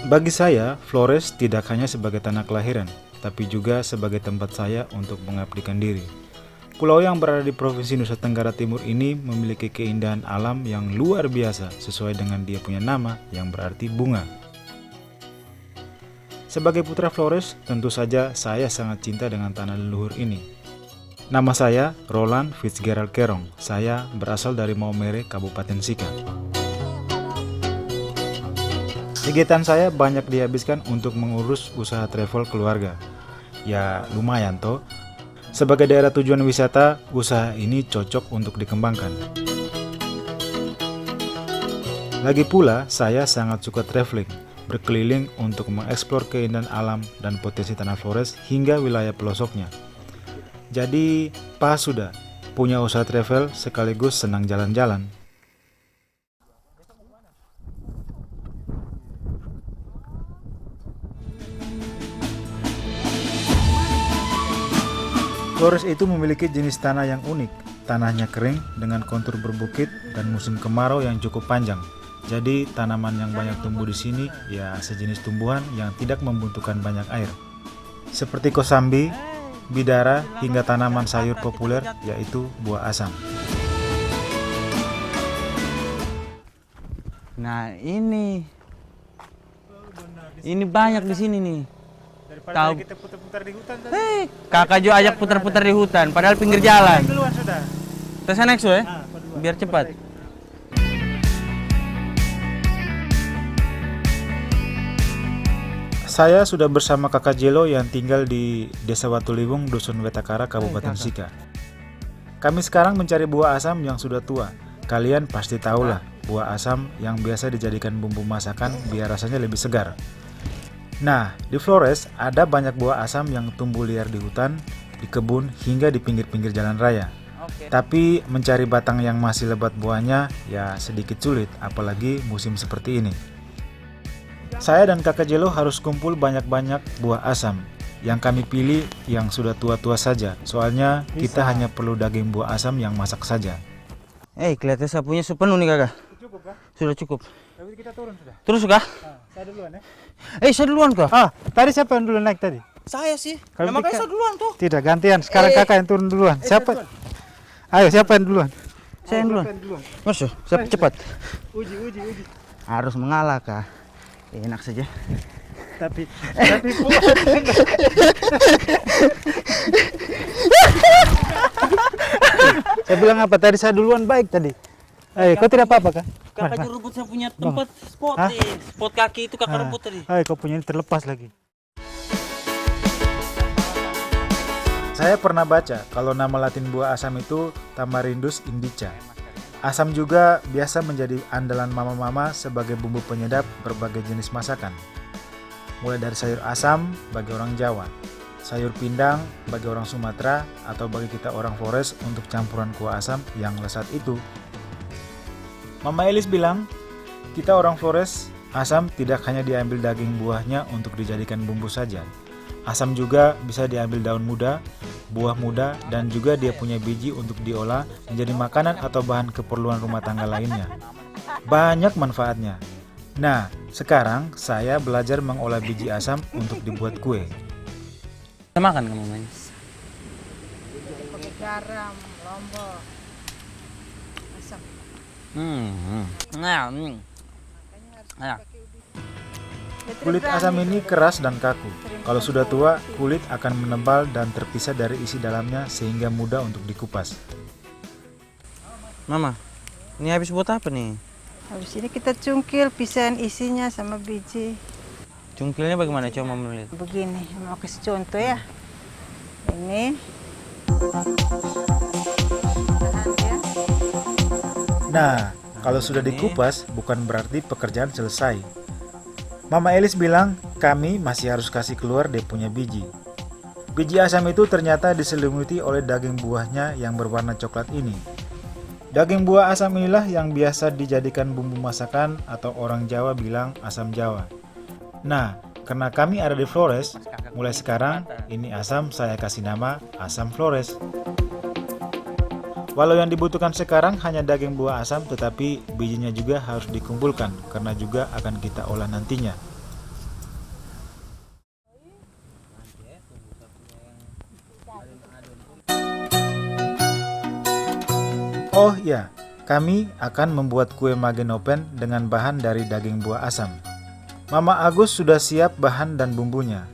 Bagi saya, Flores tidak hanya sebagai tanah kelahiran, tapi juga sebagai tempat saya untuk mengabdikan diri. Pulau yang berada di Provinsi Nusa Tenggara Timur ini memiliki keindahan alam yang luar biasa sesuai dengan dia punya nama yang berarti bunga. Sebagai putra Flores, tentu saja saya sangat cinta dengan tanah leluhur ini. Nama saya Roland Fitzgerald Kerong. Saya berasal dari Maumere, Kabupaten Sika. Kegiatan saya banyak dihabiskan untuk mengurus usaha travel keluarga. Ya lumayan toh. Sebagai daerah tujuan wisata, usaha ini cocok untuk dikembangkan. Lagi pula, saya sangat suka traveling, berkeliling untuk mengeksplor keindahan alam dan potensi tanah Flores hingga wilayah pelosoknya. Jadi, pas sudah punya usaha travel sekaligus senang jalan-jalan. Flores itu memiliki jenis tanah yang unik. Tanahnya kering dengan kontur berbukit dan musim kemarau yang cukup panjang. Jadi tanaman yang banyak tumbuh di sini ya sejenis tumbuhan yang tidak membutuhkan banyak air. Seperti kosambi, bidara hingga tanaman sayur populer yaitu buah asam. Nah ini banyak di sini nih. Daripada kita putar-putar di hutan tadi. Hei, kakak juga ajak putar-putar di hutan, padahal pinggir jalan. Duluan sudah. Kita sana Exo ya, biar cepat. Saya sudah bersama kakak Jelo yang tinggal di Desa Watuliwung, Dusun Wetakara, Kabupaten Sika. Kami sekarang mencari buah asam yang sudah tua. Kalian pasti tahulah buah asam yang biasa dijadikan bumbu masakan biar rasanya lebih segar. Nah, di Flores ada banyak buah asam yang tumbuh liar di hutan, di kebun, hingga di pinggir-pinggir jalan raya. Tapi mencari batang yang masih lebat buahnya ya sedikit sulit, apalagi musim seperti ini. Saya dan kakak Jelo harus kumpul banyak-banyak buah asam. Yang kami pilih yang sudah tua-tua saja, soalnya kita hanya perlu daging buah asam yang masak saja. Kelihatan sapunya sepenuh nih kakak. Cukup kah? Sudah cukup. Tapi kita turun sudah. Terus kak? Saya duluan ya. Saya duluan kak. Tadi siapa yang duluan naik tadi? Saya sih. Kalau Makanya kita- saya duluan tuh. Tidak, gantian. Sekarang kakak yang turun duluan. Siapa? Ayo, siapa yang duluan? Saya yang duluan. Masuk, cepat. Uji. Harus mengalah kak. Enak saja. Tapi saya bilang apa tadi, saya duluan baik tadi. Kau tidak apa-apa kan? Kakak rebut saya punya tempat spot Hah? nih. Spot kaki itu kakak rebut tadi. Kau punya ini terlepas lagi. Saya pernah baca kalau nama latin buah asam itu Tamarindus indica. Asam juga biasa menjadi andalan mama-mama sebagai bumbu penyedap berbagai jenis masakan. Mulai dari sayur asam bagi orang Jawa, sayur pindang bagi orang Sumatera, atau bagi kita orang Flores untuk campuran kuah asam yang lezat itu. Mama Elis bilang, kita orang Flores, asam tidak hanya diambil daging buahnya untuk dijadikan bumbu saja. Asam juga bisa diambil daun muda, buah muda, dan juga dia punya biji untuk diolah menjadi makanan atau bahan keperluan rumah tangga lainnya. Banyak manfaatnya. Nah, sekarang saya belajar mengolah biji asam untuk dibuat kue. Kita makan kamu manis. Pakai garam, lombok, asam. Nah. Kulit asam ini keras dan kaku. Kalau sudah tua, kulit akan menebal dan terpisah dari isi dalamnya sehingga mudah untuk dikupas. Mama, ini habis buat apa nih? Habis ini kita cungkil, pisahin isinya sama biji. Cungkilnya bagaimana? Coba mama lihat. Begini, mau kasih contoh ya. Ini. Nah, kalau sudah dikupas, bukan berarti pekerjaan selesai. Mama Elis bilang, kami masih harus kasih keluar dia punya biji. Biji asam itu ternyata diselimuti oleh daging buahnya yang berwarna coklat ini. Daging buah asam inilah yang biasa dijadikan bumbu masakan atau orang Jawa bilang asam Jawa. Nah, karena kami ada di Flores, mulai sekarang ini asam saya kasih nama asam Flores. Walau yang dibutuhkan sekarang hanya daging buah asam, tetapi bijinya juga harus dikumpulkan karena juga akan kita olah nantinya. Oh iya, kami akan membuat kue magenopen dengan bahan dari daging buah asam. Mama Agus sudah siap bahan dan bumbunya.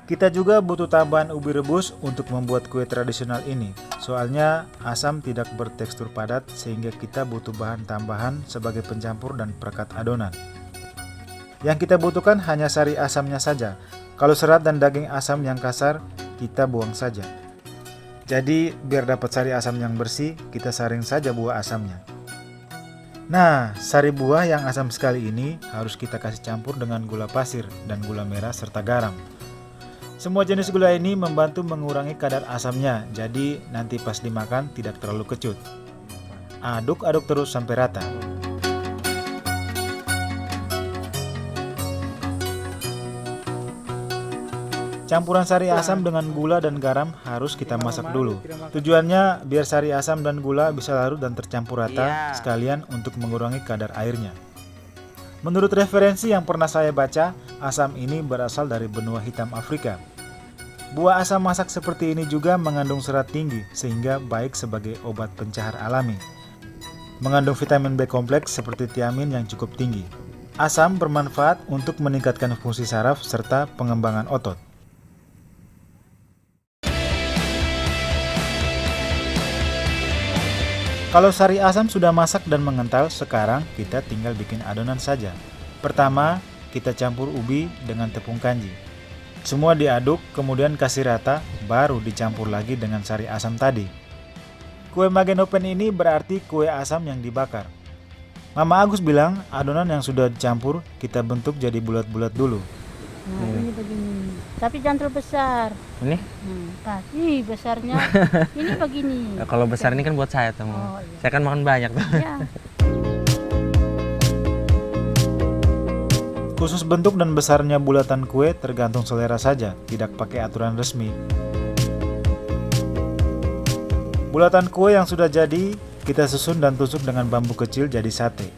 Kita juga butuh tambahan ubi rebus untuk membuat kue tradisional ini. Soalnya asam tidak bertekstur padat sehingga kita butuh bahan tambahan sebagai pencampur dan perekat adonan. Yang kita butuhkan hanya sari asamnya saja. Kalau serat dan daging asam yang kasar, kita buang saja. Jadi biar dapat sari asam yang bersih, kita saring saja buah asamnya. Nah, sari buah yang asam sekali ini harus kita kasih campur dengan gula pasir dan gula merah serta garam. Semua jenis gula ini membantu mengurangi kadar asamnya, jadi nanti pas dimakan tidak terlalu kecut. Aduk-aduk terus sampai rata. Campuran sari asam dengan gula dan garam harus kita masak dulu. Tujuannya biar sari asam dan gula bisa larut dan tercampur rata, sekalian untuk mengurangi kadar airnya. Menurut referensi yang pernah saya baca, asam ini berasal dari benua hitam Afrika. Buah asam masak seperti ini juga mengandung serat tinggi, sehingga baik sebagai obat pencahar alami. Mengandung vitamin B kompleks seperti tiamin yang cukup tinggi. Asam bermanfaat untuk meningkatkan fungsi saraf serta pengembangan otot. Kalau sari asam sudah masak dan mengental, sekarang kita tinggal bikin adonan saja. Pertama, kita campur ubi dengan tepung kanji. Semua diaduk, kemudian kasih rata, baru dicampur lagi dengan sari asam tadi. Kue magenopen ini berarti kue asam yang dibakar. Mama Agus bilang adonan yang sudah dicampur kita bentuk jadi bulat-bulat dulu. Nah, ini begini. Tapi jangan terlalu besar. Ini? Pas. Ih, besarnya. Ini begini. Kalau besar ini kan buat saya tuh. Oh, iya. Saya kan makan banyak tuh. Ya. Khusus bentuk dan besarnya bulatan kue tergantung selera saja, tidak pakai aturan resmi. Bulatan kue yang sudah jadi, kita susun dan tusuk dengan bambu kecil jadi sate.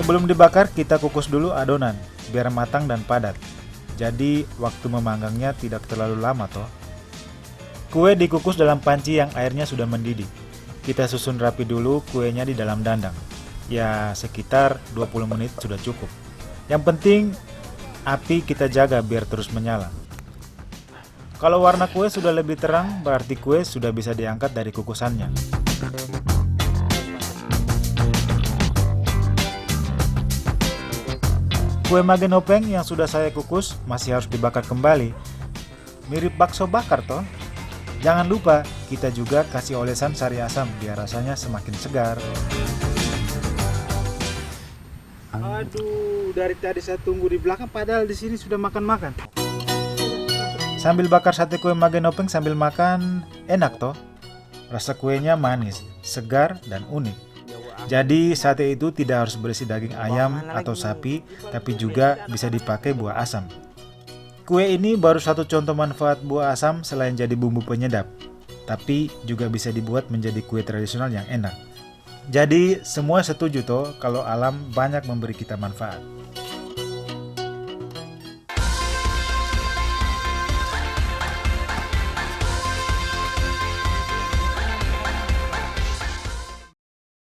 Sebelum dibakar, kita kukus dulu adonan, biar matang dan padat. Jadi, waktu memanggangnya tidak terlalu lama toh. Kue dikukus dalam panci yang airnya sudah mendidih. Kita susun rapi dulu kuenya di dalam dandang. Ya, sekitar 20 menit sudah cukup. Yang penting, api kita jaga biar terus menyala. Kalau warna kue sudah lebih terang, berarti kue sudah bisa diangkat dari kukusannya. Kue magenopen yang sudah saya kukus masih harus dibakar kembali. Mirip bakso bakar toh. Jangan lupa, kita juga kasih olesan sari asam biar rasanya semakin segar. Aduh, dari tadi saya tunggu di belakang padahal di sini sudah makan-makan. Sambil bakar sate kue magenopen sambil makan, enak toh. Rasa kuenya manis, segar, dan unik. Jadi sate itu tidak harus berisi daging ayam atau sapi, tapi juga bisa dipakai buah asam. Kue ini baru satu contoh manfaat buah asam selain jadi bumbu penyedap, tapi juga bisa dibuat menjadi kue tradisional yang enak. Jadi semua setuju toh kalau alam banyak memberi kita manfaat.